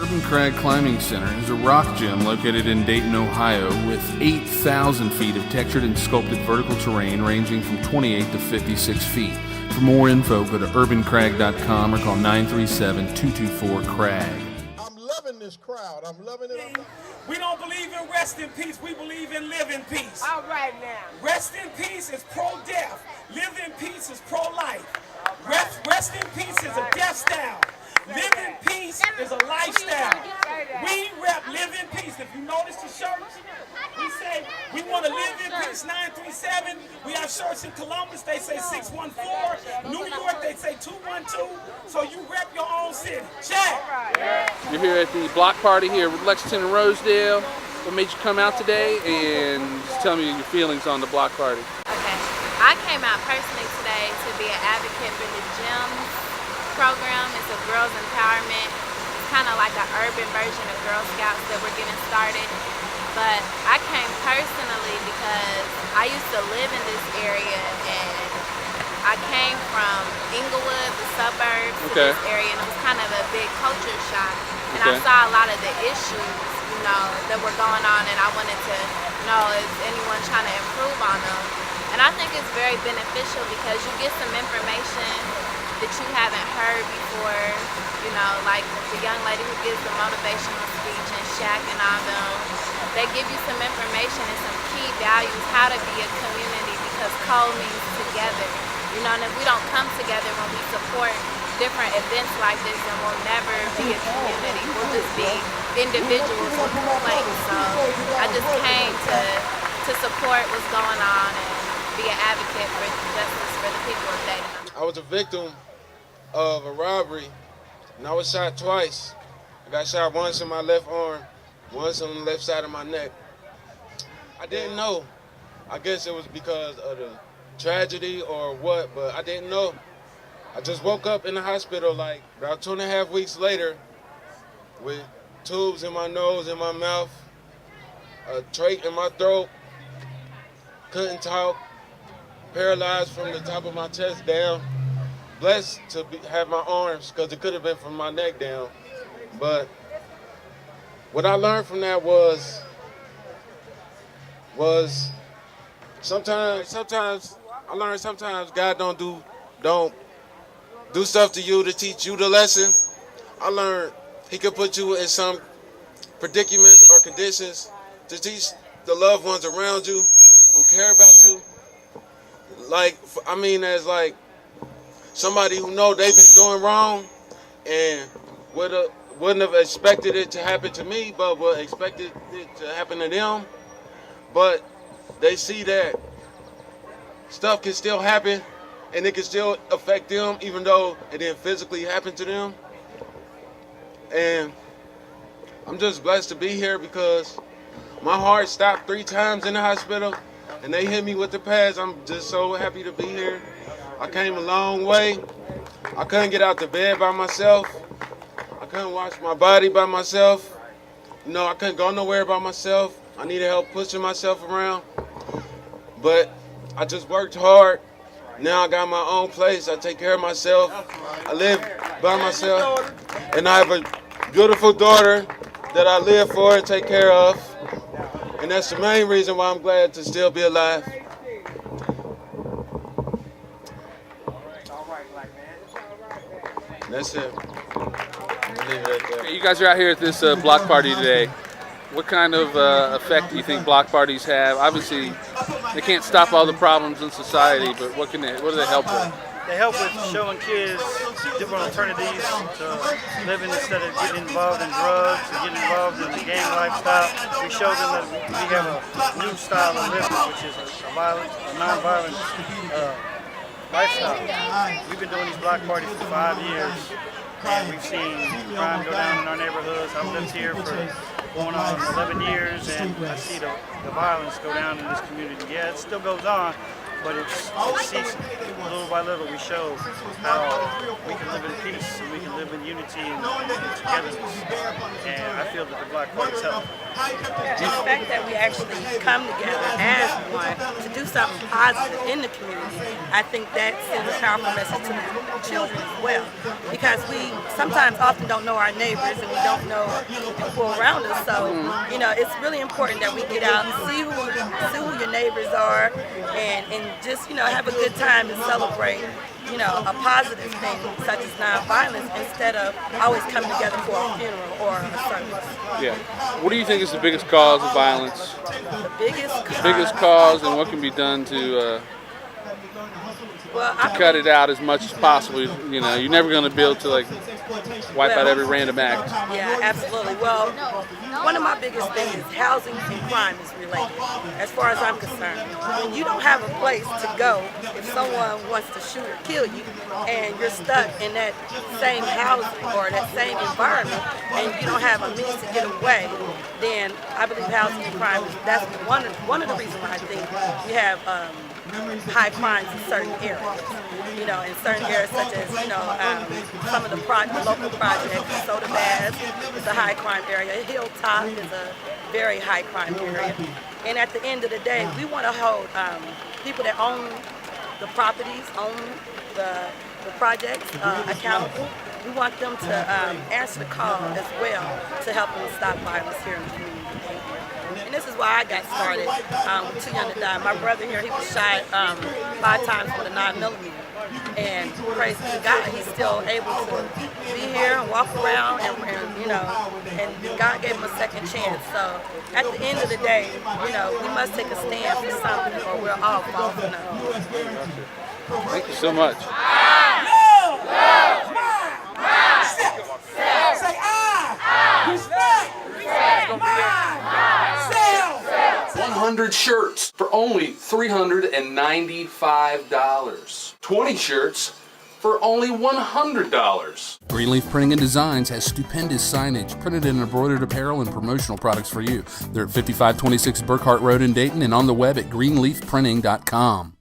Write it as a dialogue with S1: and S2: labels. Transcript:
S1: Urban Crag Climbing Center is a rock gym located in Dayton, Ohio, with 8,000 feet of textured and sculpted vertical terrain ranging from 28 to 56 feet. For more info, go to urbancrag.com or call 937-224-CRAG.
S2: I'm loving this crowd. I'm loving it.
S3: We don't believe in rest in peace. We believe in live in peace.
S4: All right now.
S3: Rest in peace is pro-death. Live in peace is pro-life. Rest in peace is a death style. Live in peace is a lifestyle. We rep live in peace. If you notice the shirts, we say we want to live in peace 937. We have shirts in Columbus, they say 614. New York, they say 212. So you rep your own city. Check.
S5: You're here at the block party here with Lexington and Rosedale. What made you come out today? And just tell me your feelings on the block party.
S6: Okay. I came out personally today to be an advocate for the gym program. It's a girls empowerment. It's kind of like an urban version of Girl Scouts that we're getting started. But I came personally because I used to live in this area, and I came from Inglewood, the suburbs, to this area, and it was kind of a big culture shock. And I saw a lot of the issues, that were going on, and I wanted to know if anyone trying to improve on them. And I think it's very beneficial because you get some information that you haven't heard before, like the young lady who gives the motivational speech and Shaq and all them. They give you some information and some key values, how to be a community, because co means together. And if we don't come together when we support different events like this, then we'll never be a community. We'll just be individuals with complaints. So I just came to support what's going on and be an advocate for justice for the people of Dayton.
S7: I was a victim of a robbery, and I was shot twice. I got shot once in my left arm, once on the left side of my neck. I didn't know. I guess it was because of the tragedy or what, but I didn't know. I just woke up in the hospital like about 2.5 weeks later with tubes in my nose and my mouth, a trach in my throat, couldn't talk, paralyzed from the top of my chest down. Blessed to have my arms, because it could have been from my neck down. But what I learned from that was sometimes I learned sometimes God don't do stuff to you to teach you the lesson. I learned He could put you in some predicaments or conditions to teach the loved ones around you who care about you. As somebody who know they've been doing wrong and wouldn't have expected it to happen to me, but would expected it to happen to them. But they see that stuff can still happen and it can still affect them even though it didn't physically happen to them. And I'm just blessed to be here because my heart stopped 3 times in the hospital and they hit me with the pads. I'm just so happy to be here. I came a long way. I couldn't get out the bed by myself. I couldn't wash my body by myself. I couldn't go nowhere by myself. I needed help pushing myself around. But I just worked hard. Now I got my own place. I take care of myself. I live by myself. And I have a beautiful daughter that I live for and take care of. And that's the main reason why I'm glad to still be alive. That's it.
S5: You guys are out here at this block party today. What kind of effect do you think block parties have? Obviously, they can't stop all the problems in society, but what do they help with?
S8: They help with showing kids different alternatives to living instead of getting involved in drugs and getting involved in the gang lifestyle. We show them that we have a new style of living, which is a non-violent lifestyle. We've been doing these block parties for 5 years, and we've seen crime go down in our neighborhoods. I've lived here for going on 11 years, and I see the violence go down in this community. Yeah, it still goes on, but it ceases. Little by little, we show how we can live in peace and we can live in unity and togetherness. And I feel that the block parties help.
S4: The fact that we actually come together as one to do something positive in the community, I think that sends a powerful message to the children as well. Because we sometimes often don't know our neighbors and we don't know people around us. So, it's really important that we get out and see who your neighbors are and just, have a good time and celebrate, a positive thing such as nonviolence instead of always coming together for a funeral or a service.
S5: Yeah. What do you think is the biggest cause of violence?
S4: The biggest
S5: Biggest cause, and what can be done to cut it out as much as possible? You're never going to be able to wipe out every random act.
S4: Yeah, absolutely. Well, one of my biggest things is housing and crime is related, as far as I'm concerned. When you don't have a place to go, if someone wants to shoot or kill you, and you're stuck in that same housing or that same environment, and you don't have a means to get away, then I believe housing and crime, that's one of the reasons why I think we have high crimes in certain areas. In certain areas such as, some of the local projects, Soda Baths is a high crime area, Hilltop is a very high crime area. And at the end of the day, we want to hold people that own the properties, own the projects accountable. We want them to answer the call as well to help them stop violence here in the community. And this is why I got started with Too Young to Die. My brother here, he was shot 5 times with a 9mm. And praise be to God, he's still able to be here and walk around and God gave him a second chance. So at the end of the day, we must take a stand for something or we're all falling in love.
S5: Thank you so much.
S3: Say respect,
S1: 100 shirts for only $395. 20 shirts for only $100. Greenleaf Printing and Designs has stupendous signage, printed and embroidered apparel, and promotional products for you. They're at 5526 Burkhart Road in Dayton and on the web at greenleafprinting.com.